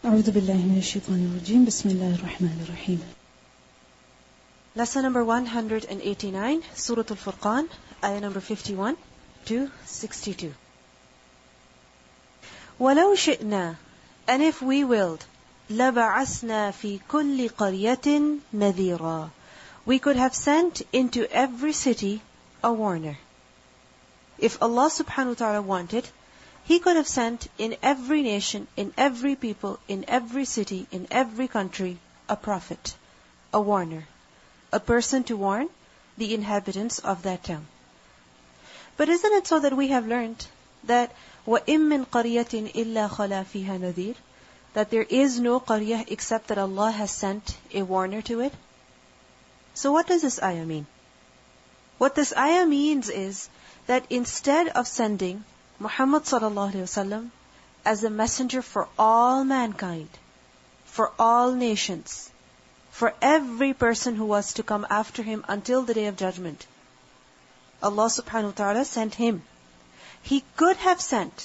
أعوذ بالله من الشيطان الرجيم بسم الله الرحمن الرحيم. Lesson number 189, Surah Al-Furqan, ayah number 51 to 62. وَلَوْ شِئْنَا, and if we willed, لَبَعَثْنَا فِي كُلِّ قَرْيَةٍ نَذِيرًا, we could have sent into every city a warner. If Allah subhanahu wa ta'ala wanted, He could have sent in every nation, in every people, in every city, in every country, a prophet, a warner, a person to warn the inhabitants of that town. But isn't it so that we have learned that وَإِن مِّن قَرْيَةٍ إِلَّا خَلَا فِيهَا نَذِيرٌ, that there is no qaryah except that Allah has sent a warner to it? So what does this ayah mean? What this ayah means is that instead of sending Muhammad sallallahu alaihi wasallam as a messenger for all mankind, for all nations, for every person who was to come after him until the day of judgment, Allah subhanahu wa ta'ala sent him. He could have sent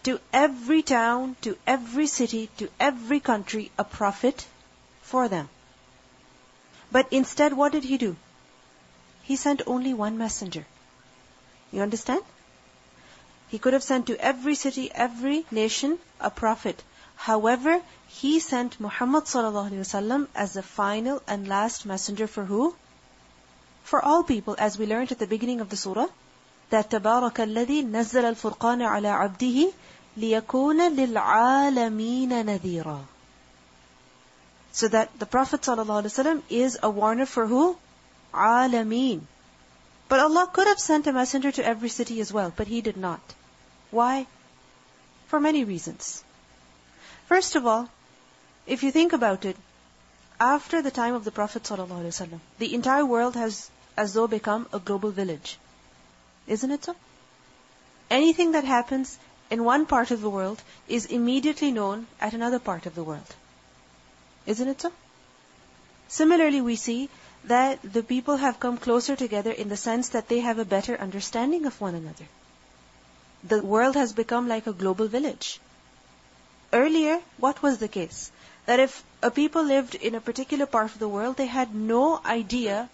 to every town, to every city, to every country a prophet for them. But instead, what did He do? He sent only one messenger. You understand? He could have sent to every city, every nation, a prophet. However, He sent Muhammad sallallahu alaihi wasallam as the final and last messenger for who? For all people, as we learned at the beginning of the surah, that تَبَارَكَ الَّذِي نَزَّلَ الْفُرْقَانَ عَلَىٰ عَبْدِهِ لِيَكُونَ لِلْعَالَمِينَ نَذِيرًا. So that the Prophet sallallahu alaihi wasallam is a warner for who? Alameen. But Allah could have sent a messenger to every city as well, but He did not. Why? For many reasons. First of all, if you think about it, after the time of the Prophet ﷺ, the entire world has as though become a global village. Isn't it so? Anything that happens in one part of the world is immediately known at another part of the world. Isn't it so? Similarly, we see that the people have come closer together in the sense that they have a better understanding of one another. The world has become like a global village. Earlier, what was the case? That if a people lived in a particular part of the world, they had no idea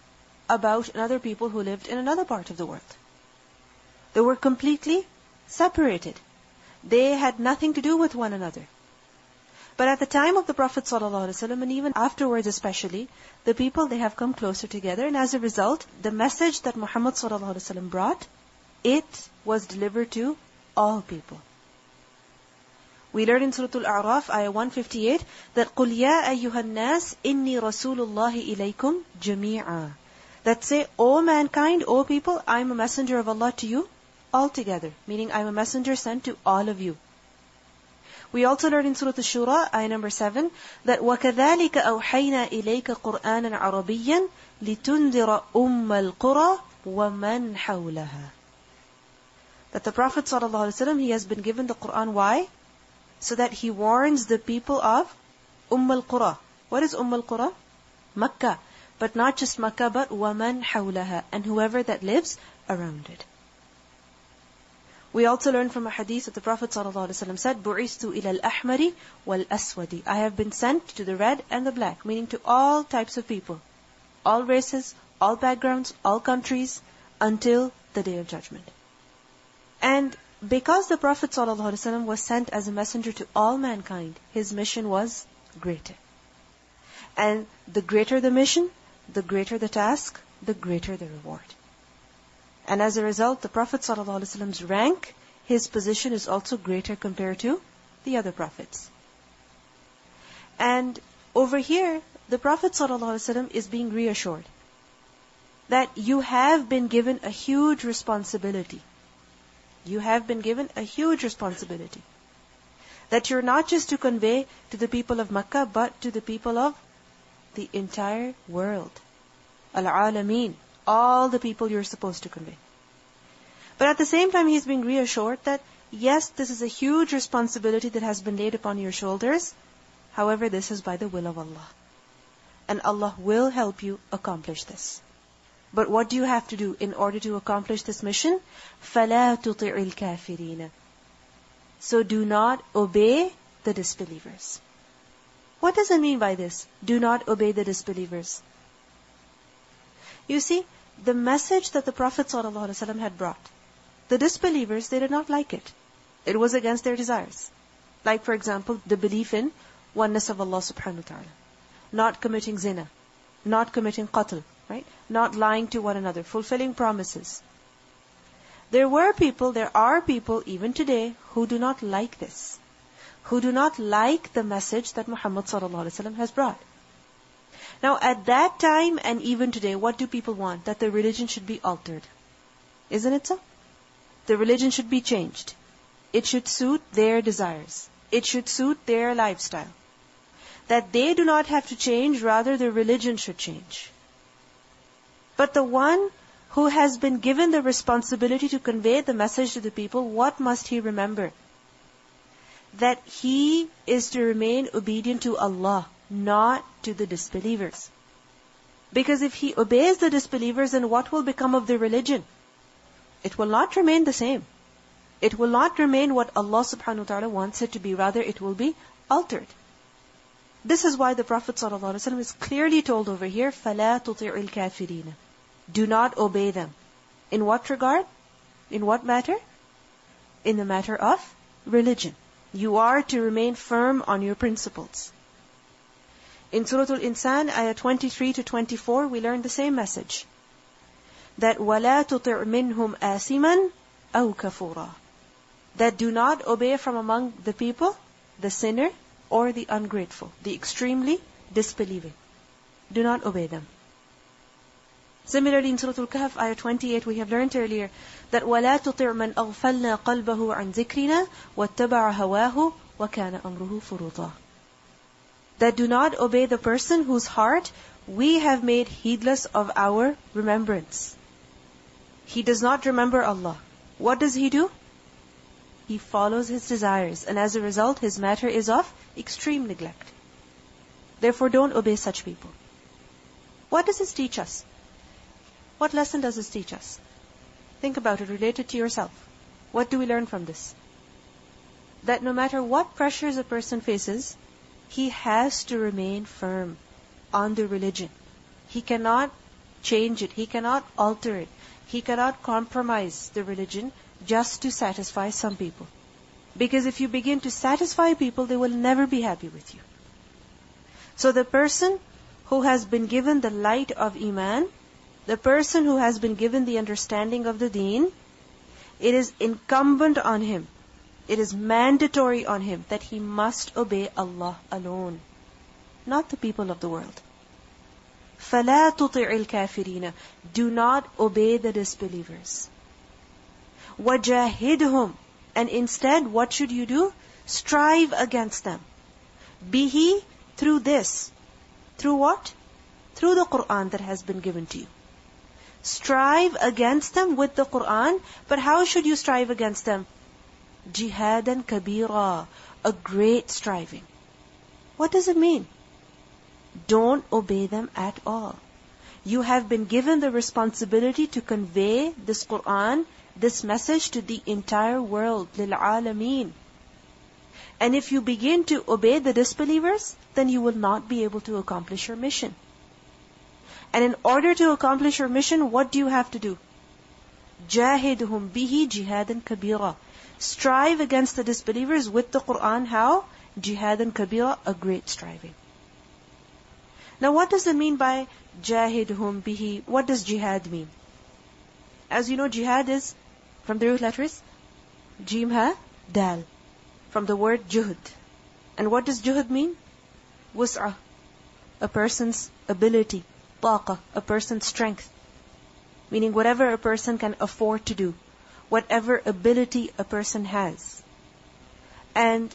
about another people who lived in another part of the world. They were completely separated. They had nothing to do with one another. But at the time of the Prophet ﷺ, and even afterwards especially, the people, they have come closer together, and as a result, the message that Muhammad ﷺ brought, it was delivered to all people. We learned in Surah Al-A'raf, ayah 158, that قُلْ يَا أَيُّهَا النَّاسِ إِنِّي رَسُولُ اللَّهِ إِلَيْكُمْ جَمِيعًا. That say, O mankind, O people, I am a messenger of Allah to you all together. Meaning, I am a messenger sent to all of you. We also learned in Surah Al-Shura, ayah number 7, that وَكَذَلِكَ أَوْحَيْنَا إِلَيْكَ قُرْآنًا عَرَبِيًّا لِتُنذِرَ أُمَّ الْقُرَى وَمَنْ حَوْلَهَا. That the Prophet ﷺ, he has been given the Qur'an. Why? So that he warns the people of al-Qura. What is al-Qura? Makkah. But not just Makkah, but وَمَنْ حَوْلَهَا, and whoever that lives around it. We also learn from a hadith that the Prophet ﷺ said, بُعِثْتُ إِلَى الْأَحْمَرِ وَالْأَسْوَدِ. I have been sent to the red and the black, meaning to all types of people, all races, all backgrounds, all countries, until the Day of Judgment. And because the Prophet ﷺ was sent as a messenger to all mankind, his mission was greater. And the greater the mission, the greater the task, the greater the reward. And as a result, the Prophet ﷺ's rank, his position is also greater compared to the other prophets. And over here, the Prophet ﷺ is being reassured that you have been given a huge responsibility. You have been given a huge responsibility. That you're not just to convey to the people of Makkah, but to the people of the entire world. Al-Alameen. All the people you're supposed to convey. But at the same time, he's being reassured that, yes, this is a huge responsibility that has been laid upon your shoulders. However, this is by the will of Allah. And Allah will help you accomplish this. But what do you have to do in order to accomplish this mission? فَلَا تُطِعِ الْكَافِرِينَ. So do not obey the disbelievers. What does it mean by this? Do not obey the disbelievers. You see, the message that the Prophet ﷺ had brought, the disbelievers, they did not like it. It was against their desires. Like, for example, the belief in oneness of Allah subhanahu wa ta'ala. Not committing zina. Not committing qatl. Right? Not lying to one another. Fulfilling promises. There are people even today who do not like this. Who do not like the message that Muhammad ﷺ has brought. Now, at that time and even today, what do people want? That the religion should be altered. Isn't it so? The religion should be changed. It should suit their desires. It should suit their lifestyle. That they do not have to change, rather the religion should change. But the one who has been given the responsibility to convey the message to the people, what must he remember? That he is to remain obedient to Allah, not to the disbelievers. Because if he obeys the disbelievers, then what will become of the religion? It will not remain the same. It will not remain what Allah subhanahu wa ta'ala wants it to be. Rather, it will be altered. This is why the Prophet ﷺ is clearly told over here, فَلَا تُطِعِ الْكَافِرِينَ. Do not obey them. In what regard? In what matter? In the matter of religion. You are to remain firm on your principles. In Surah Al-Insan, ayah 23 to 24, we learn the same message. That وَلَا تُطِعْ مِنْهُمْ آسِمًا أَوْ كَفُورًا. That do not obey from among the people, the sinner or the ungrateful, the extremely disbelieving. Do not obey them. Similarly, in Surah Al-Kahf, ayah 28, we have learned earlier that وَلَا تُطِعْ مَنْ أَغْفَلْنَا قَلْبَهُ عَنْ ذِكْرِنَا وَاتَّبَعَ هَوَاهُ وَكَانَ أَمْرُهُ فُرُطًا. That do not obey the person whose heart we have made heedless of our remembrance. He does not remember Allah. What does he do? He follows his desires, and as a result, his matter is of extreme neglect. Therefore, don't obey such people. What does this teach us? What lesson does this teach us? Think about it, relate it to yourself. What do we learn from this? That no matter what pressures a person faces, he has to remain firm on the religion. He cannot change it. He cannot alter it. He cannot compromise the religion just to satisfy some people. Because if you begin to satisfy people, they will never be happy with you. So the person who has been given the light of Iman, the person who has been given the understanding of the Deen, it is incumbent on him, it is mandatory on him that he must obey Allah alone, not the people of the world. فَلَا تُطِعِ الْكَافِرِينَ. Do not obey the disbelievers. وَجَاهِدْهُمْ. And instead, what should you do? Strive against them. Bihi, through this. Through what? Through the Qur'an that has been given to you. Strive against them with the Qur'an. But how should you strive against them? Jihadan kabira. A great striving. What does it mean? Don't obey them at all. You have been given the responsibility to convey this Qur'an, this message to the entire world, لِلْعَالَمِينَ. And if you begin to obey the disbelievers, then you will not be able to accomplish your mission. And in order to accomplish your mission, what do you have to do? جَاهِدْهُمْ بِهِ جِهَادًا كَبِيرًا. Strive against the disbelievers with the Qur'an. How? جِهَادًا كَبِيرًا, a great striving. Now what does it mean by جَاهِدْهُمْ بِهِ? What does jihad mean? As you know, jihad is from the root letters Jim ha Dal, from the word juhud. And what does juhud mean? Wus'ah, a person's ability. Taqa, a person's strength. Meaning whatever a person can afford to do. Whatever ability a person has. And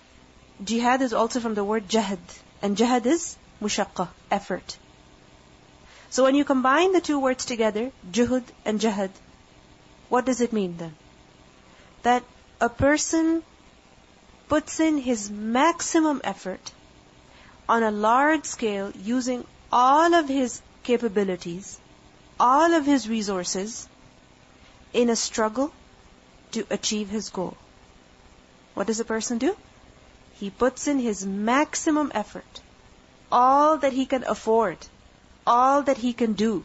jihad is also from the word jahad. And jahad is mushaqqa, effort. So when you combine the two words together, juhud and jahad, what does it mean then? That a person puts in his maximum effort on a large scale, using all of his capabilities, all of his resources, in a struggle to achieve his goal. What does a person do? He puts in his maximum effort all that he can afford, all that he can do.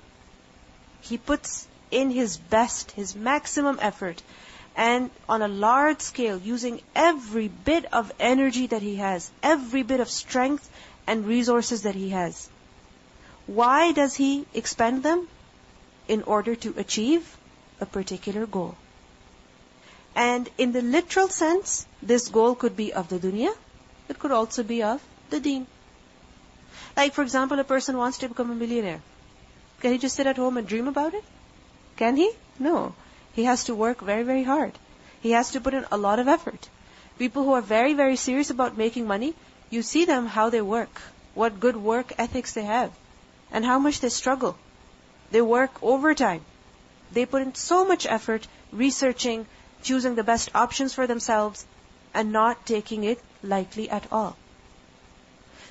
He puts in his best, his maximum effort, and on a large scale, using every bit of energy that he has, every bit of strength and resources that he has. Why does he expend them? In order to achieve a particular goal. And in the literal sense, this goal could be of the dunya, it could also be of the deen. Like for example, a person wants to become a millionaire. Can he just sit at home and dream about it? Can he? No. He has to work very, very hard. He has to put in a lot of effort. People who are very, very serious about making money, you see them how they work, what good work ethics they have, and how much they struggle. They work overtime. They put in so much effort researching, choosing the best options for themselves, and not taking it lightly at all.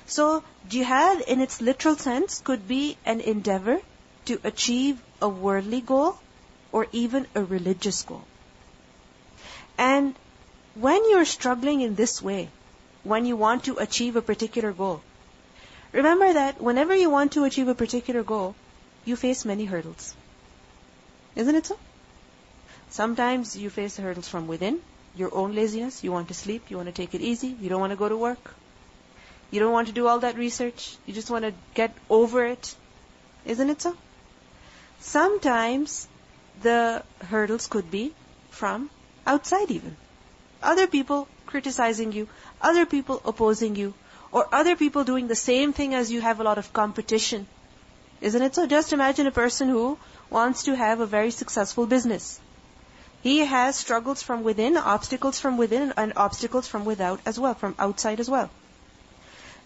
So, jihad in its literal sense could be an endeavor to achieve a worldly goal or even a religious goal. And when you're struggling in this way, when you want to achieve a particular goal, remember that whenever you want to achieve a particular goal, you face many hurdles. Isn't it so? Sometimes you face the hurdles from within, your own laziness, you want to sleep, you want to take it easy, you don't want to go to work. You don't want to do all that research, you just want to get over it. Isn't it so? Sometimes the hurdles could be from outside even. Other people criticizing you, other people opposing you, or other people doing the same thing as you, have a lot of competition. Isn't it so? Just imagine a person who wants to have a very successful business. He has struggles from within, obstacles from within, and obstacles from without as well, from outside as well.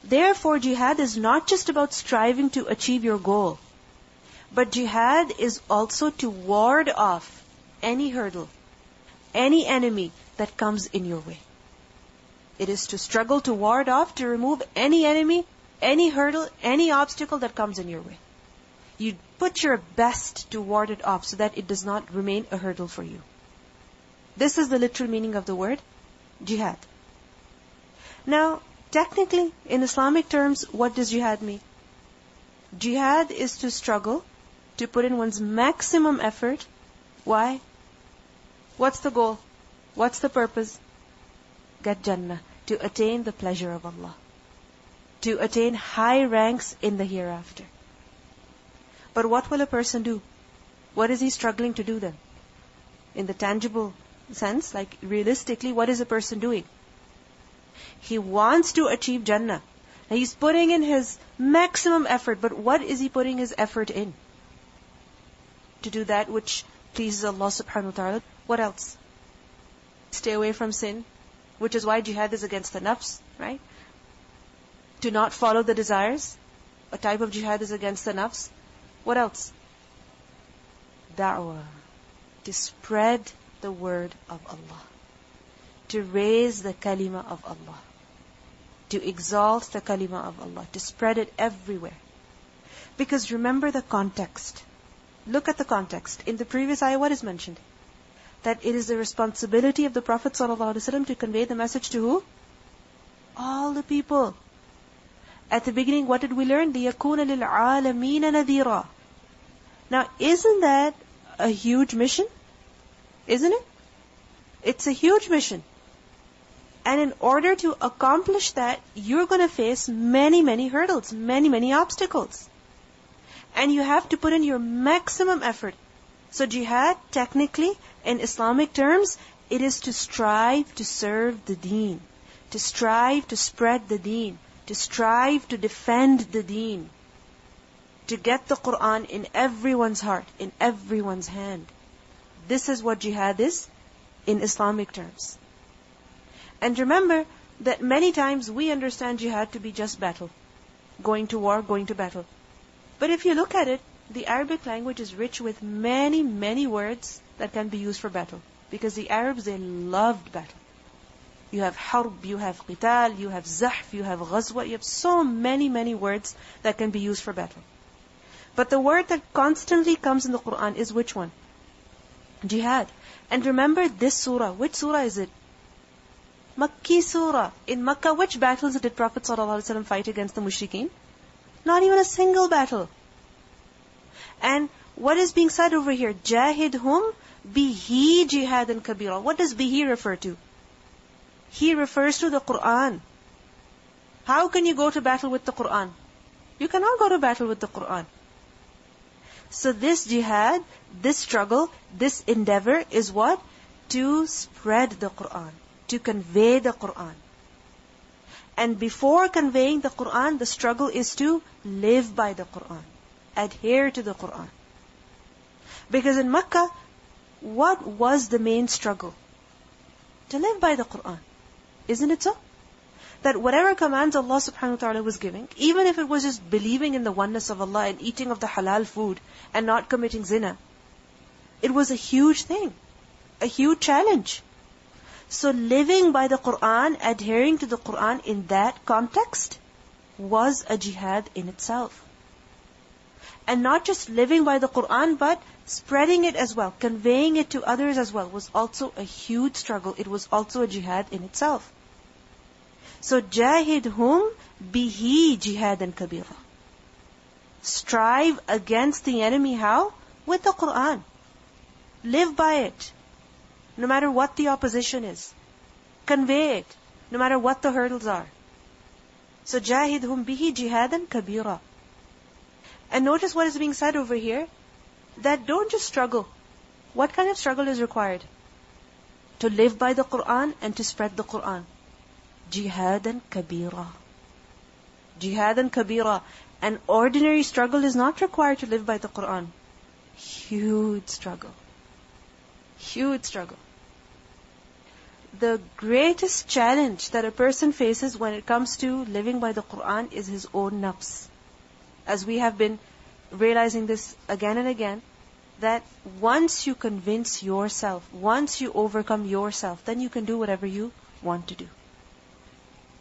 Therefore, jihad is not just about striving to achieve your goal, but jihad is also to ward off any hurdle, any enemy that comes in your way. It is to struggle to ward off, to remove any enemy, any hurdle, any obstacle that comes in your way. You put your best to ward it off so that it does not remain a hurdle for you. This is the literal meaning of the word jihad. Now, technically, in Islamic terms, what does jihad mean? Jihad is to struggle, to put in one's maximum effort. Why? What's the goal? What's the purpose? Get Jannah, to attain the pleasure of Allah, to attain high ranks in the hereafter. But what will a person do? What is he struggling to do then? In the tangible sense, like realistically, what is a person doing? He wants to achieve Jannah. Now he's putting in his maximum effort, but what is he putting his effort in? To do that which pleases Allah subhanahu wa ta'ala. What else? Stay away from sin, which is why jihad is against the nafs, right? To not follow the desires. A type of jihad is against the nafs. What else? Da'wah. To spread the word of Allah. To raise the kalima of Allah. To exalt the kalima of Allah. To spread it everywhere. Because remember the context. Look at the context. In the previous ayah, what is mentioned? That it is the responsibility of the Prophet ﷺ to convey the message to who? All the people. At the beginning, what did we learn? لِيَكُونَ لِلْعَالَمِينَ نَذِيرًا. Now, isn't that a huge mission? Isn't it? It's a huge mission. And in order to accomplish that, you're going to face many, many hurdles, many, many obstacles. And you have to put in your maximum effort. So jihad, technically, in Islamic terms, it is to strive to serve the deen, to strive to spread the deen, to strive to defend the deen, to get the Quran in everyone's heart, in everyone's hand. This is what jihad is in Islamic terms. And remember that many times we understand jihad to be just battle, going to war, going to battle. But if you look at it, the Arabic language is rich with many, many words that can be used for battle. Because the Arabs, they loved battle. You have harb, you have qital, you have zahf, you have ghazwa, you have so many, many words that can be used for battle. But the word that constantly comes in the Quran is which one? Jihad. And remember this surah. Which surah is it? Makki surah. In Makkah, which battles did Prophet ﷺ fight against the mushrikeen? Not even a single battle. And what is being said over here? Jahidhum bihi jihadan kabira. What does bihi refer to? He refers to the Qur'an. How can you go to battle with the Qur'an? You cannot go to battle with the Qur'an. So this jihad, this struggle, this endeavor is what? To spread the Qur'an, to convey the Qur'an. And before conveying the Qur'an, the struggle is to live by the Qur'an, adhere to the Qur'an. Because in Makkah, what was the main struggle? To live by the Qur'an. Isn't it so? That whatever commands Allah subhanahu wa ta'ala was giving, even if it was just believing in the oneness of Allah and eating of the halal food and not committing zina, it was a huge thing, a huge challenge. So living by the Qur'an, adhering to the Qur'an in that context was a jihad in itself. And not just living by the Qur'an, but spreading it as well, conveying it to others as well, was also a huge struggle. It was also a jihad in itself. So, jahidhum bihi jihadan kabira. Strive against the enemy, how? With the Qur'an. Live by it, no matter what the opposition is. Convey it, no matter what the hurdles are. So, jahidhum bihi jihadan kabira. And notice what is being said over here, that don't just struggle. What kind of struggle is required? To live by the Qur'an and to spread the Qur'an. Jihadan kabira. Jihadan kabira. An ordinary struggle is not required to live by the Qur'an. Huge struggle. Huge struggle. The greatest challenge that a person faces when it comes to living by the Qur'an is his own nafs. As we have been realizing this again and again, that once you convince yourself, once you overcome yourself, then you can do whatever you want to do.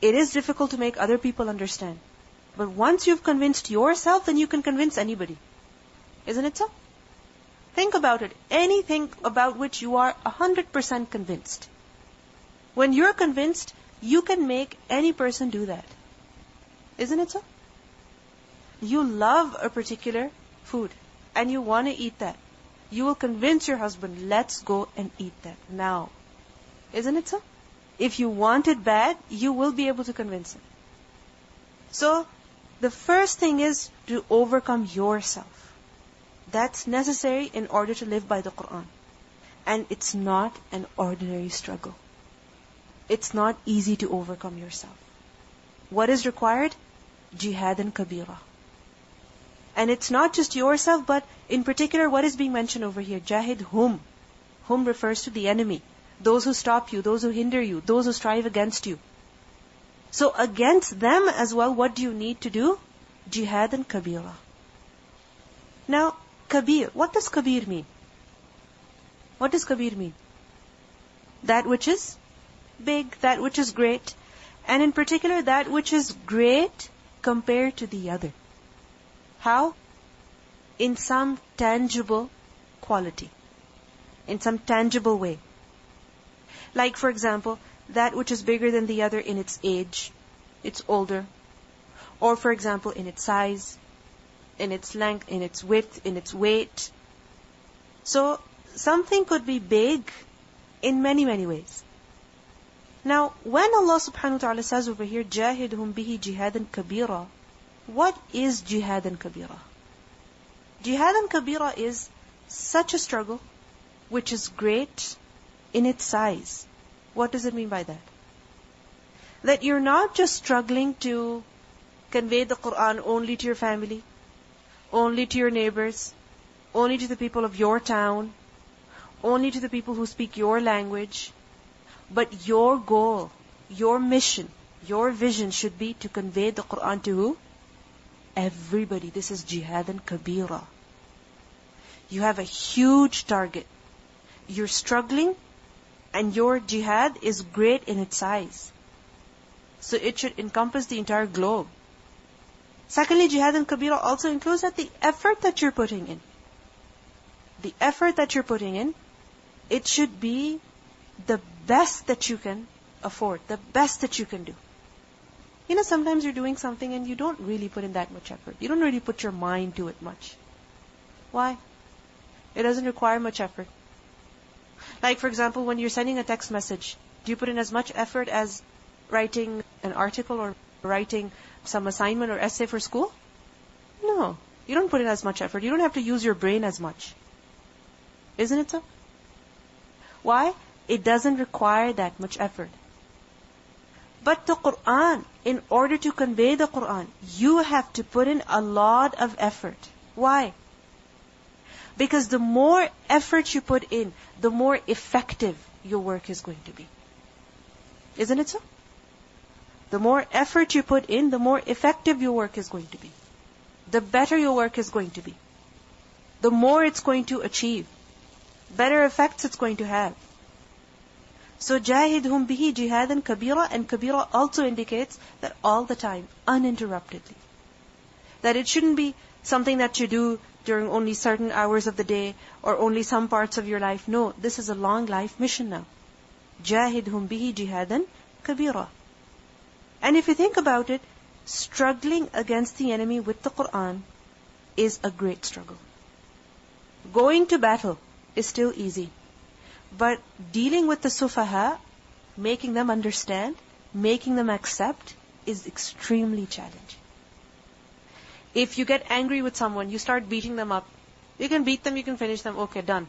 It is difficult to make other people understand. But once you've convinced yourself, then you can convince anybody. Isn't it so? Think about it. Anything about which you are 100% convinced. When you're convinced, you can make any person do that. Isn't it so? You love a particular food and you want to eat that. You will convince your husband, let's go and eat that now. Isn't it so? If you want it bad, you will be able to convince him. So, the first thing is to overcome yourself. That's necessary in order to live by the Qur'an. And it's not an ordinary struggle. It's not easy to overcome yourself. What is required? Jihadan kabira. And it's not just yourself, but in particular, what is being mentioned over here? Jahid hum. Hum refers to the enemy. Those who stop you, those who hinder you, those who strive against you. So against them as well, what do you need to do? Jihad and kabira. Now, kabir, what does kabir mean? What does kabir mean? That which is big, that which is great. And in particular, that which is great compared to the other. How? In some tangible quality. In some tangible way. Like, for example, that which is bigger than the other in its age, it's older. Or, for example, in its size, in its length, in its width, in its weight. So, something could be big in many, many ways. Now, when Allah subhanahu wa ta'ala says over here, جَاهِدْهُمْ بِهِ جِهَادًا كَبِيرًا, what is jihadan kabira? Jihadan kabira is such a struggle which is great in its size. What does it mean by that? That you're not just struggling to convey the Qur'an only to your family, only to your neighbors, only to the people of your town, only to the people who speak your language, but your goal, your mission, your vision should be to convey the Qur'an to who? Everybody. This is jihadan kabira. You have a huge target. You're struggling and your jihad is great in its size. So it should encompass the entire globe. Secondly, jihadan kabira also includes that the effort that you're putting in. The effort that you're putting in, it should be the best that you can afford, the best that you can do. Sometimes you're doing something and you don't really put in that much effort. You don't really put your mind to it much. Why? It doesn't require much effort. Like, for example, when you're sending a text message, do you put in as much effort as writing an article or writing some assignment or essay for school? No. You don't put in as much effort. You don't have to use your brain as much. Isn't it so? Why? It doesn't require that much effort. But the Qur'an, in order to convey the Qur'an, you have to put in a lot of effort. Why? Because the more effort you put in, the more effective your work is going to be. Isn't it so? The more effort you put in, the more effective your work is going to be. The better your work is going to be. The more it's going to achieve. Better effects it's going to have. So jahidhum bihi jihadan kabira, and kabira also indicates that all the time, uninterruptedly. That it shouldn't be something that you do during only certain hours of the day or only some parts of your life. No, this is a long life mission now. Jahidhum bihi jihadan kabira. And if you think about it, struggling against the enemy with the Qur'an is a great struggle. Going to battle is still easy. But dealing with the sufaha, making them understand, making them accept, is extremely challenging. If you get angry with someone, you start beating them up. You can beat them, you can finish them, okay, done.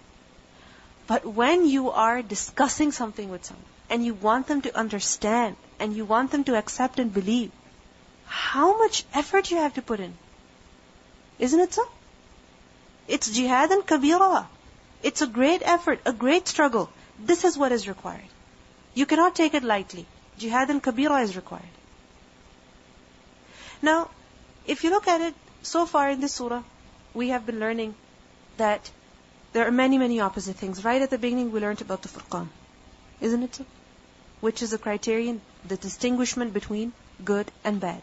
But when you are discussing something with someone, and you want them to understand, and you want them to accept and believe, how much effort you have to put in. Isn't it so? It's jihad and kabira. It's a great effort, a great struggle. This is what is required. You cannot take it lightly. Jihad and kabira is required. Now, if you look at it, so far in this surah, we have been learning that there are many, many opposite things. Right at the beginning, we learned about the Furqan. Isn't it so? Which is a criterion, the distinguishment between good and bad.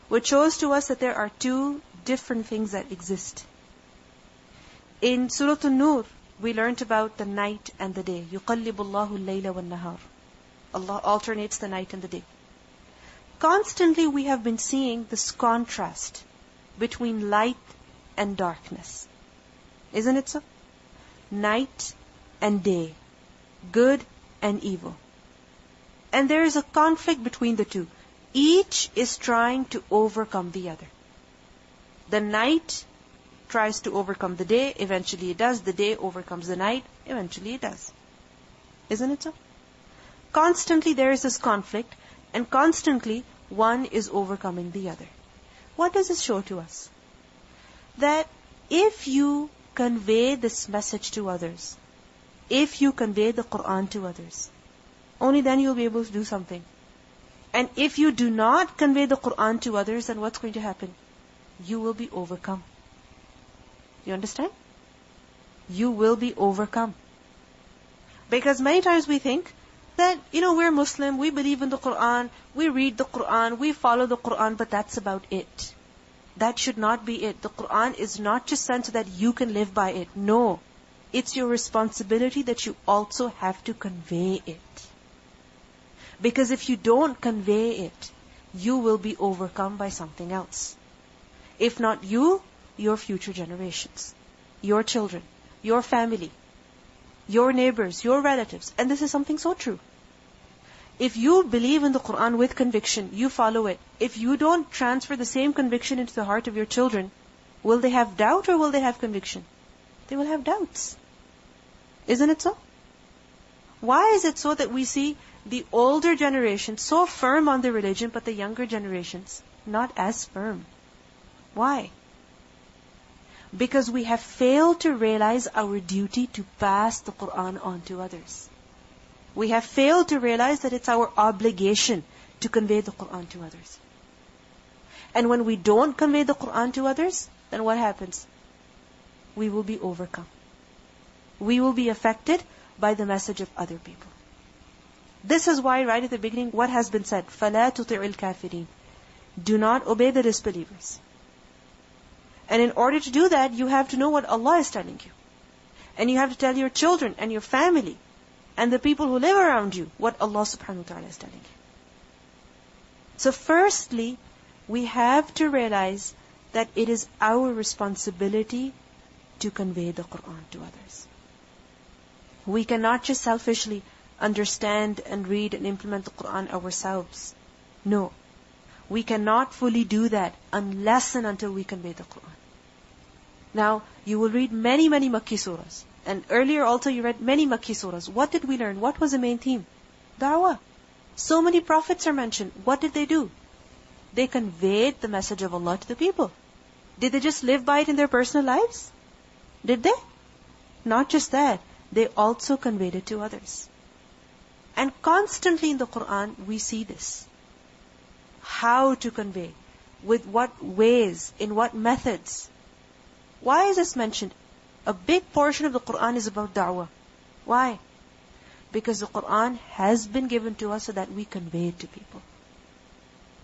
Which shows to us that there are two different things that exist. In Surah An-Nur, we learnt about the night and the day. يُقَلِّبُ اللَّهُ اللَّيْلَ وَالنَّهَارِ. Allah alternates the night and the day. Constantly we have been seeing this contrast between light and darkness. Isn't it so? Night and day. Good and evil. And there is a conflict between the two. Each is trying to overcome the other. The night tries to overcome the day, eventually it does. The day overcomes the night, eventually it does. Isn't it so? Constantly there is this conflict, and constantly one is overcoming the other. What does this show to us? That if you convey this message to others, if you convey the Qur'an to others, only then you'll be able to do something. And if you do not convey the Qur'an to others, then what's going to happen? You will be overcome. You understand? You will be overcome. Because many times we think that, we're Muslim, we believe in the Qur'an, we read the Qur'an, we follow the Qur'an, but that's about it. That should not be it. The Qur'an is not just sent so that you can live by it. No. It's your responsibility that you also have to convey it. Because if you don't convey it, you will be overcome by something else. If not you, your future generations, your children, your family, your neighbors, your relatives. And this is something so true. If you believe in the Qur'an with conviction, you follow it. If you don't transfer the same conviction into the heart of your children, will they have doubt or will they have conviction? They will have doubts. Isn't it so? Why is it so that we see the older generation so firm on their religion, but the younger generations not as firm? Why? Because we have failed to realize our duty to pass the Qur'an on to others. We have failed to realize that it's our obligation to convey the Qur'an to others. And when we don't convey the Qur'an to others, then what happens? We will be overcome. We will be affected by the message of other people. This is why right at the beginning, what has been said, فَلَا تُطِعِ الْكَافِرِينَ. Do not obey the disbelievers. And in order to do that, you have to know what Allah is telling you. And you have to tell your children and your family and the people who live around you what Allah subhanahu wa ta'ala is telling you. So firstly, we have to realize that it is our responsibility to convey the Qur'an to others. We cannot just selfishly understand and read and implement the Qur'an ourselves. No. We cannot fully do that unless and until we convey the Qur'an. Now, you will read many, many Makki surahs. And earlier also you read many Makki surahs. What did we learn? What was the main theme? Da'wah. So many prophets are mentioned. What did they do? They conveyed the message of Allah to the people. Did they just live by it in their personal lives? Did they? Not just that. They also conveyed it to others. And constantly in the Qur'an, we see this. How to convey, with what ways, in what methods. Why is this mentioned? A big portion of the Qur'an is about da'wah. Why? Because the Qur'an has been given to us so that we convey it to people.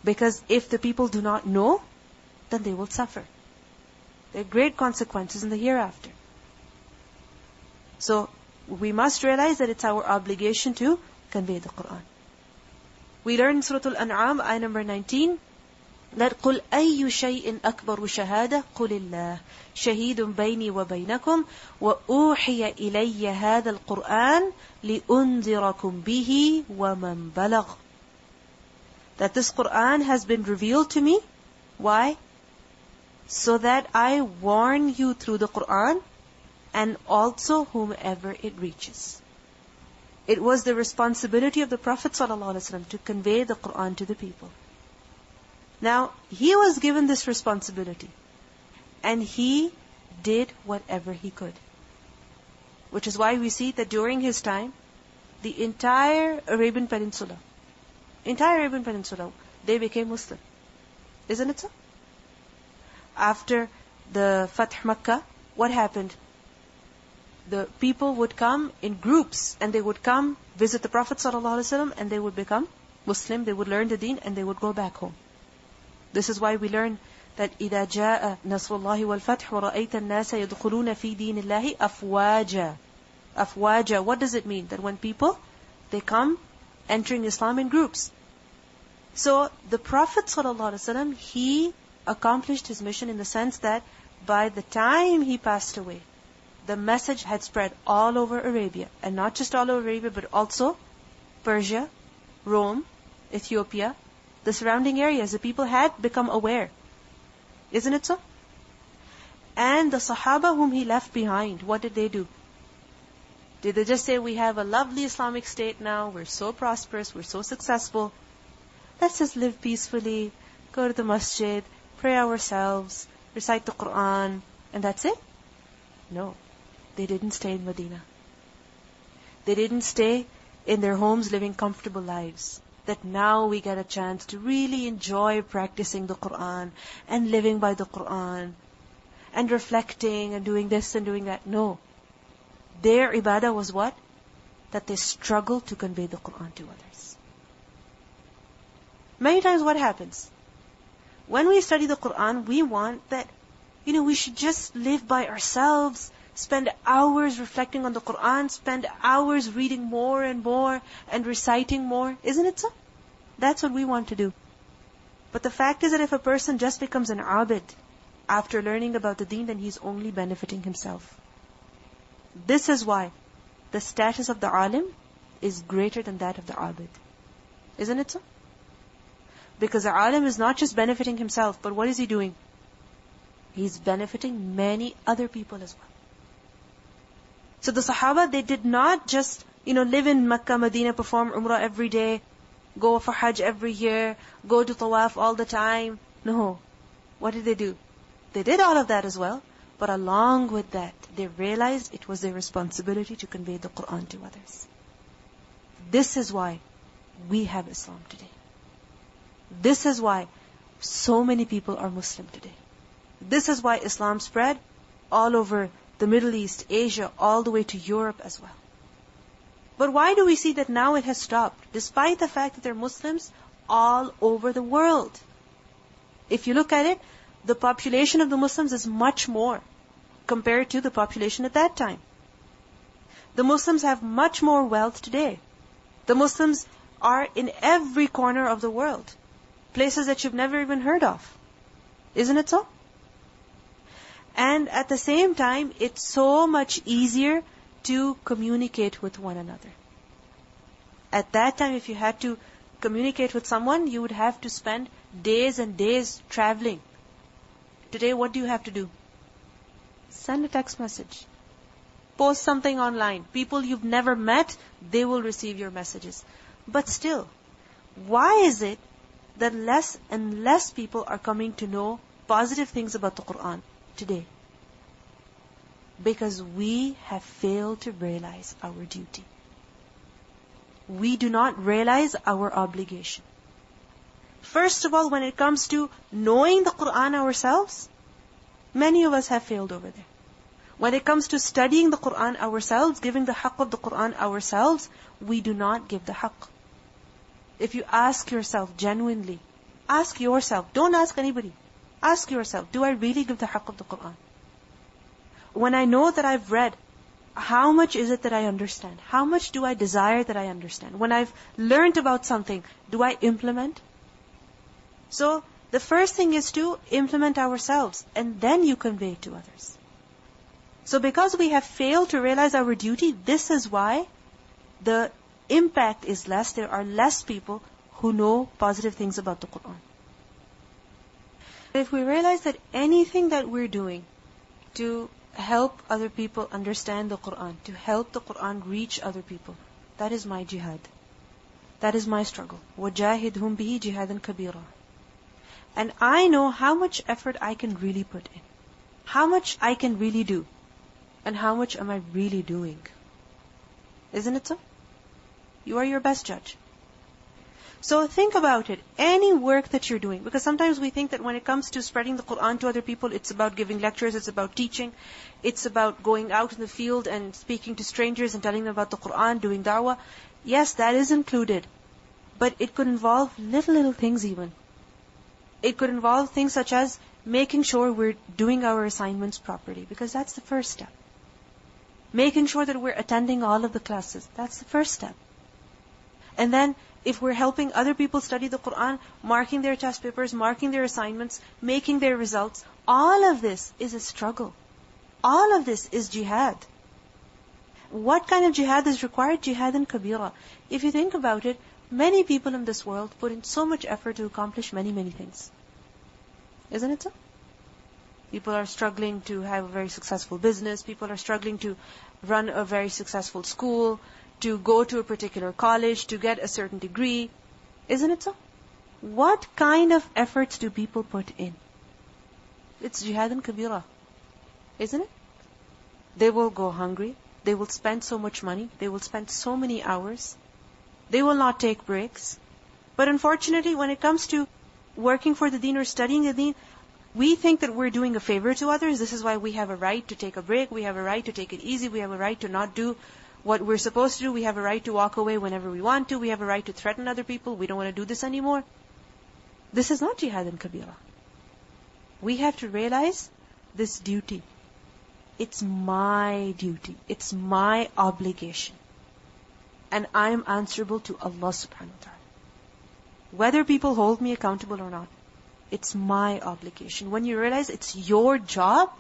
Because if the people do not know, then they will suffer. There are great consequences in the hereafter. So, we must realize that it's our obligation to convey the Qur'an. We learn in Surah Al-An'am, ayah number 19, that قُلْ أَيُّ شَيْءٍ أَكْبَرُ شَهَادَةً قُلِ اللَّهُ شَهِيدٌ بَيْنِي وَبَيْنَكُمْ وَأُوحِيَ إِلَيَّ هَذَا الْقُرْآنِ لِأُنذِرَكُمْ بِهِ وَمَنْ بَلَغَ. That this Qur'an has been revealed to me. Why? So that I warn you through the Qur'an and also whomever it reaches. It was the responsibility of the Prophet ﷺ to convey the Qur'an to the people. Now, he was given this responsibility. And he did whatever he could. Which is why we see that during his time, the entire Arabian Peninsula, they became Muslim. Isn't it so? After the Fath Makkah, what happened? The people would come in groups and they would come visit the Prophet ﷺ and they would become Muslim, they would learn the deen and they would go back home. This is why we learn that إِذَا جَاءَ نَصْرُ اللَّهِ وَالْفَتْحُ وَرَأَيْتَ النَّاسَ يَدْخُلُونَ فِي دِينِ اللَّهِ أَفْوَاجًا. Afwaja, what does it mean? That when people, they come entering Islam in groups. So, the Prophet ﷺ, he accomplished his mission in the sense that by the time he passed away, the message had spread all over Arabia. And not just all over Arabia, but also Persia, Rome, Ethiopia, the surrounding areas. The people had become aware. Isn't it so? And the Sahaba whom he left behind, what did they do? Did they just say, we have a lovely Islamic state now, we're so prosperous, we're so successful, let's just live peacefully, go to the masjid, pray ourselves, recite the Qur'an, and that's it? No. They didn't stay in Medina. They didn't stay in their homes living comfortable lives. That now we get a chance to really enjoy practicing the Qur'an and living by the Qur'an and reflecting and doing this and doing that. No. Their ibadah was what? That they struggled to convey the Qur'an to others. Many times what happens? When we study the Qur'an, we want that, we should just live by ourselves, spend hours reflecting on the Qur'an, spend hours reading more and reciting more. Isn't it so? That's what we want to do. But the fact is that if a person just becomes an abid after learning about the deen, then he's only benefiting himself. This is why the status of the alim is greater than that of the abid. Isn't it so? Because the alim is not just benefiting himself, but what is he doing? He's benefiting many other people as well. So the Sahaba, they did not just, live in Makkah, Medina, perform Umrah every day, go for Hajj every year, go to Tawaf all the time. No. What did they do? They did all of that as well. But along with that, they realized it was their responsibility to convey the Qur'an to others. This is why we have Islam today. This is why so many people are Muslim today. This is why Islam spread all over the Middle East, Asia, all the way to Europe as well. But why do we see that now it has stopped, despite the fact that there are Muslims all over the world? If you look at it, the population of the Muslims is much more compared to the population at that time. The Muslims have much more wealth today. The Muslims are in every corner of the world. places that you've never even heard of. Isn't it so? And at the same time, it's so much easier to communicate with one another. At that time, if you had to communicate with someone, you would have to spend days and days traveling. Today, what do you have to do? Send a text message. Post something online. People you've never met, they will receive your messages. But still, why is it that less and less people are coming to know positive things about the Quran today? Because we have failed to realize our duty. We do not realize our obligation. First of all, when it comes to knowing the Quran ourselves, many of us have failed over there. When it comes to studying the Quran ourselves, giving the haqq of the Quran ourselves, we do not give the haqq. If you ask yourself genuinely, ask yourself, don't ask anybody. Ask yourself, do I really give the haqq of the Quran? When I know that I've read, how much is it that I understand? How much do I desire that I understand? When I've learned about something, do I implement? So, the first thing is to implement ourselves, and then you convey it to others. So because we have failed to realize our duty, this is why the impact is less. There are less people who know positive things about the Quran. If we realize that anything that we're doing to help other people understand the Quran, to help the Quran reach other people, that is my jihad. That is my struggle. وَجَاهِدْهُمْ بِهِ جِهَادًا كَبِيرًا. And I know how much effort I can really put in. How much I can really do. And how much am I really doing? Isn't it so? You are your best judge. So think about it. Any work that you're doing, because sometimes we think that when it comes to spreading the Quran to other people, it's about giving lectures, it's about teaching, it's about going out in the field and speaking to strangers and telling them about the Quran, doing da'wah. Yes, that is included. But it could involve little things even. It could involve things such as making sure we're doing our assignments properly, because that's the first step. Making sure that we're attending all of the classes, that's the first step. And then, if we're helping other people study the Quran, marking their test papers, marking their assignments, making their results, all of this is a struggle. All of this is jihad. What kind of jihad is required? Jihadan kabira. If you think about it, many people in this world put in so much effort to accomplish many things. Isn't it so? People are struggling to have a very successful business. People are struggling to run a very successful school, to go to a particular college, to get a certain degree. Isn't it so? What kind of efforts do people put in? It's jihadan kabira. Isn't it? They will go hungry. They will spend so much money. They will spend so many hours. They will not take breaks. But unfortunately, when it comes to working for the deen or studying the deen, we think that we're doing a favor to others. This is why we have a right to take a break. We have a right to take it easy. We have a right to not do what we're supposed to do. We have a right to walk away whenever we want to. We have a right to threaten other people. We don't want to do this anymore. This is not jihad and kabira. We have to realize this duty. It's my duty. It's my obligation. And I am answerable to Allah subhanahu wa ta'ala. Whether people hold me accountable or not, it's my obligation. When you realize it's your job,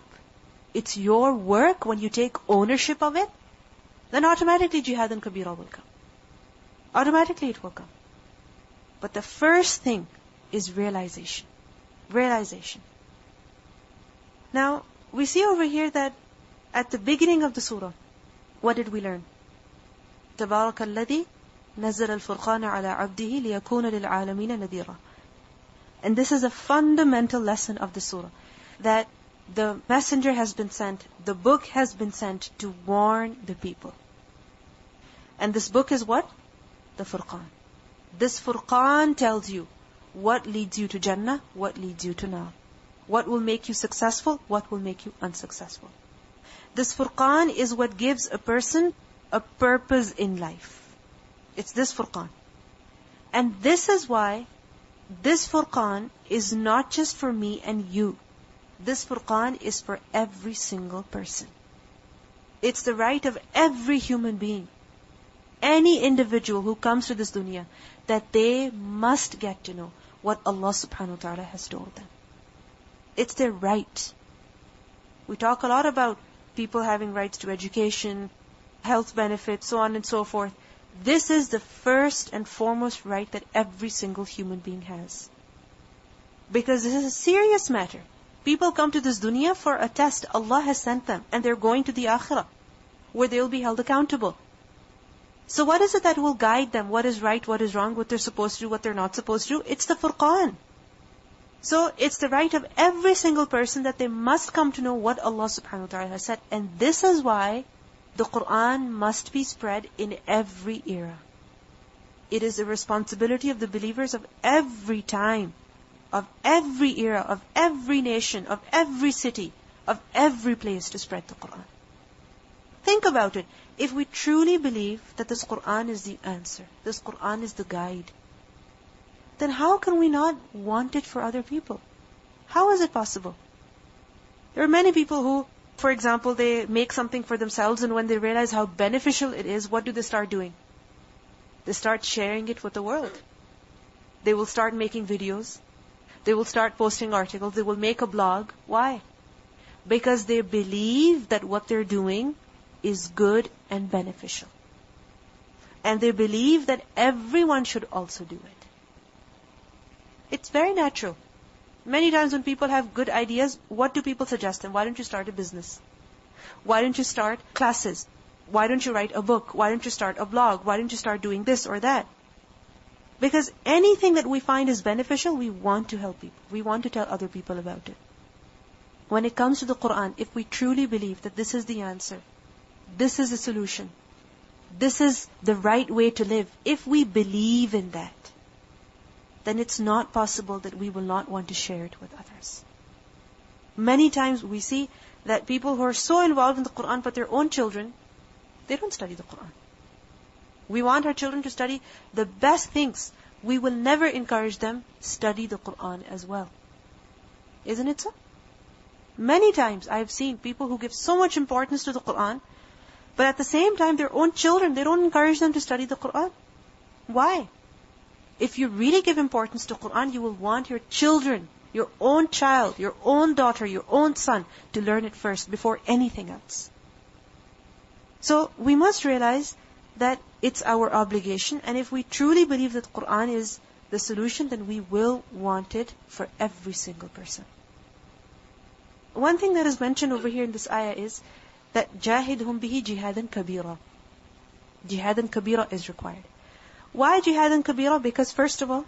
it's your work, when you take ownership of it, then automatically jihad and kabira will come. Automatically it will come. But the first thing is realization. Realization. Now, we see over here that at the beginning of the surah, what did we learn? تبارك الذي نزل الفرقان على عبده ليكون للعالمين نذيرا. And this is a fundamental lesson of the surah, that the messenger has been sent, the book has been sent to warn the people. And this book is what? The Furqan. This Furqan tells you what leads you to Jannah, what leads you to Nar. What will make you successful, what will make you unsuccessful. This Furqan is what gives a person a purpose in life. It's this Furqan. And this is why this Furqan is not just for me and you. This Furqan is for every single person. It's the right of every human being, any individual who comes to this dunya, that they must get to know what Allah subhanahu wa ta'ala has told them. It's their right. We talk a lot about people having rights to education, health benefits, so on and so forth. This is the first and foremost right that every single human being has. Because this is a serious matter. People come to this dunya for a test. Allah has sent them, and they're going to the akhirah, where they'll be held accountable. So what is it that will guide them? What is right, what is wrong, what they're supposed to do, what they're not supposed to do? It's the Furqan. So it's the right of every single person that they must come to know what Allah subhanahu wa ta'ala has said. And this is why the Qur'an must be spread in every era. It is a responsibility of the believers of every time, of every era, of every nation, of every city, of every place to spread the Qur'an. Think about it. If we truly believe that this Qur'an is the answer, this Qur'an is the guide, then how can we not want it for other people? How is it possible? There are many people who, for example, they make something for themselves, and when they realize how beneficial it is, what do they start doing? They start sharing it with the world. They will start making videos. They will start posting articles. They will make a blog. Why? Because they believe that what they're doing is good and beneficial. And they believe that everyone should also do it. It's very natural. Many times when people have good ideas, what do people suggest them? Why don't you start a business? Why don't you start classes? Why don't you write a book? Why don't you start a blog? Why don't you start doing this or that? Because anything that we find is beneficial, we want to help people. We want to tell other people about it. When it comes to the Qur'an, if we truly believe that this is the answer, this is the solution, this is the right way to live, if we believe in that, then it's not possible that we will not want to share it with others. Many times we see that people who are so involved in the Qur'an, but their own children, they don't study the Qur'an. We want our children to study the best things. We will never encourage them study the Qur'an as well. Isn't it so? Many times I have seen people who give so much importance to the Qur'an, but at the same time their own children, they don't encourage them to study the Qur'an. Why? If you really give importance to Qur'an, you will want your children, your own child, your own daughter, your own son, to learn it first before anything else. So we must realize that it's our obligation, and if we truly believe that Qur'an is the solution, then we will want it for every single person. One thing that is mentioned over here in this ayah is that jahidhum bihi jihadan kabira. Jihadan kabira is required. Why jihadan kabira? Because first of all,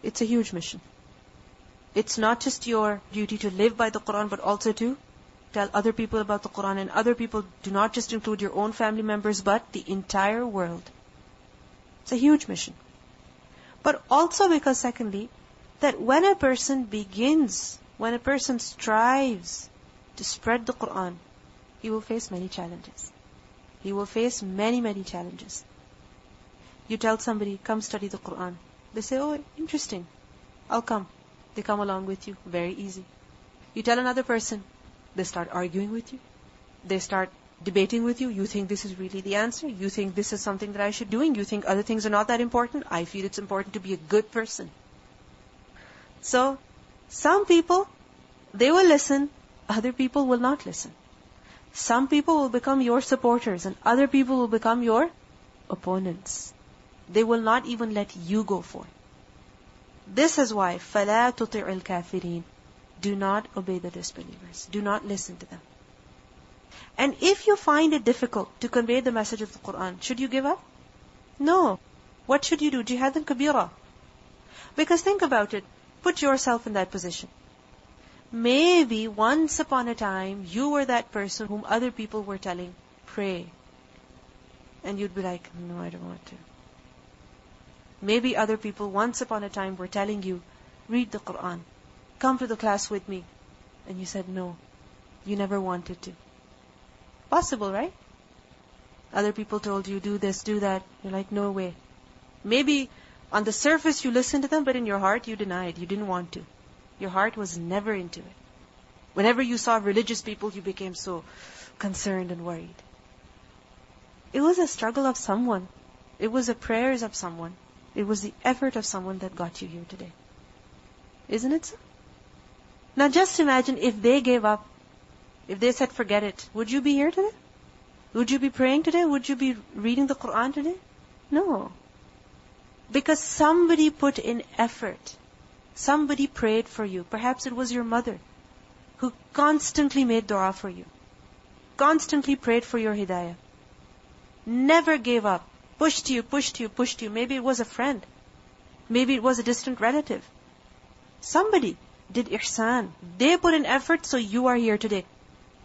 it's a huge mission. It's not just your duty to live by the Qur'an, but also to tell other people about the Qur'an. And other people do not just include your own family members, but the entire world. It's a huge mission. But also because secondly, that when a person begins, when a person strives to spread the Qur'an, he will face many challenges. He will face many, many challenges. You tell somebody, come study the Qur'an. They say, oh, interesting. I'll come. They come along with you. Very easy. You tell another person, they start arguing with you. They start debating with you. You think this is really the answer. You think this is something that I should do. You think other things are not that important. I feel it's important to be a good person. So, some people, they will listen. Other people will not listen. Some people will become your supporters and other people will become your opponents. They will not even let you go forth. This is why فَلَا تُطِعِ الْكَافِرِينَ. Do not obey the disbelievers. Do not listen to them. And if you find it difficult to convey the message of the Qur'an, should you give up? No. What should you do? Jihadan kabira. Because think about it. Put yourself in that position. Maybe once upon a time, you were that person whom other people were telling, pray. And you'd be like, no, I don't want to. Maybe other people once upon a time were telling you, read the Qur'an. Come to the class with me. And you said no. You never wanted to. Possible, right? Other people told you, do this, do that. You're like, no way. Maybe on the surface you listened to them, but in your heart you denied. You didn't want to. Your heart was never into it. Whenever you saw religious people, you became so concerned and worried. It was a struggle of someone. It was the prayers of someone. It was the effort of someone that got you here today. Isn't it so? Now just imagine if they gave up, if they said forget it, would you be here today? Would you be praying today? Would you be reading the Quran today? No. Because somebody put in effort. Somebody prayed for you. Perhaps it was your mother who constantly made dua for you. Constantly prayed for your hidayah. Never gave up. Pushed you, pushed you, pushed you. Maybe it was a friend. Maybe it was a distant relative. Somebody did ihsan. They put in effort, so you are here today.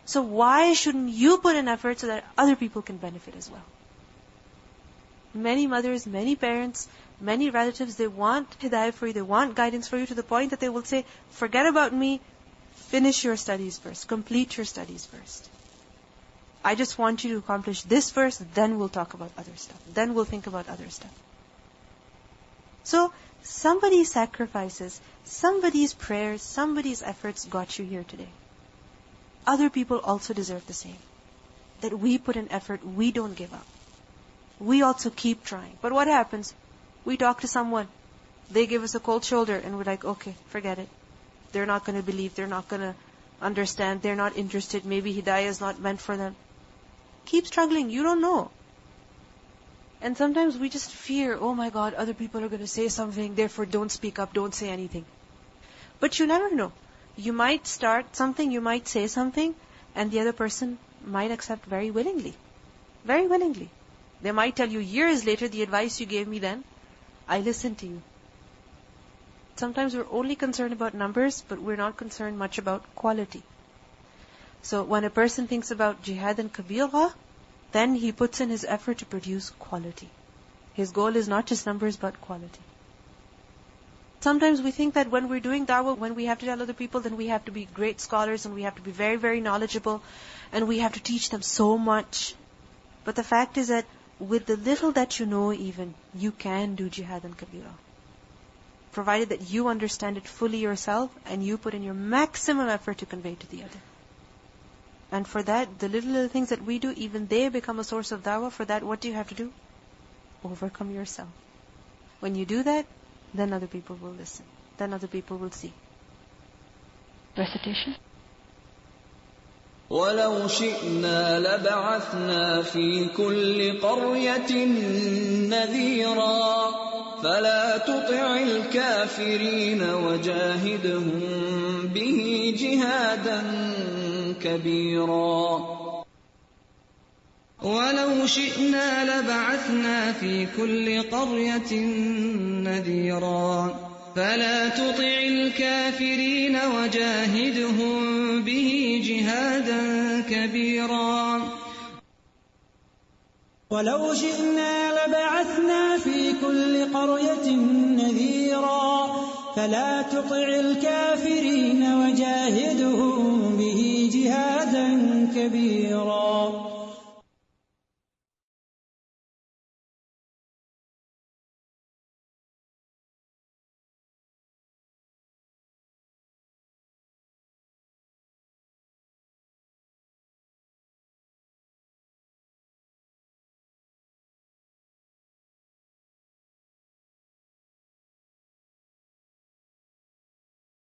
So why shouldn't you put in effort so that other people can benefit as well? Many mothers, many parents, many relatives, they want hidayah for you, they want guidance for you to the point that they will say, forget about me, finish your studies first, complete your studies first. I just want you to accomplish this first, then we'll talk about other stuff. Then we'll think about other stuff. So, somebody's sacrifices, somebody's prayers, somebody's efforts got you here today. Other people also deserve the same. That we put in effort, we don't give up. We also keep trying. But what happens? We talk to someone, they give us a cold shoulder, and we're like, okay, forget it. They're not going to believe, they're not going to understand, they're not interested, maybe hidayah is not meant for them. Keep struggling, you don't know. And sometimes we just fear, oh my God, other people are going to say something, therefore don't speak up, don't say anything. But you never know. You might start something, you might say something, and the other person might accept very willingly. Very willingly. They might tell you years later, the advice you gave me then, I listened to you. Sometimes we're only concerned about numbers, but we're not concerned much about quality. So when a person thinks about jihad and kabira, then he puts in his effort to produce quality. His goal is not just numbers, but quality. Sometimes we think that when we're doing da'wah, when we have to tell other people, then we have to be great scholars and we have to be very, very knowledgeable and we have to teach them so much. But the fact is that with the little that you know even, you can do jihad and kabira. Provided that you understand it fully yourself and you put in your maximum effort to convey to the other. And for that, the little things that we do, even they become a source of da'wah. For that, what do you have to do? Overcome yourself. When you do that, then other people will listen. Then other people will see. Recitation. وَلَوْ شِئْنَا لَبَعَثْنَا فِي كُلِّ قَرْيَةٍ نَذِيرًا فَلَا تُطِعِ الْكَافِرِينَ وَجَاهِدْهُمْ بِهِ جِهَادًا كَبِيرًا وَلَوْ شِئْنَا لَبَعَثْنَا فِي كُلِّ قَرْيَةٍ نَذِيرًا فَلَا تُطِعِ الْكَافِرِينَ وَجَاهِدْهُمْ بِهِ جِهَادًا كَبِيرًا وَلَوْ شِئْنَا لَبَعَثْنَا فِي كُلِّ قَرْيَةٍ نَذِيرًا فَلَا تُطِعِ الْكَافِرِينَ وَجَاهِدْهُمْ بِهِ جِهَادًا كَبِيرًا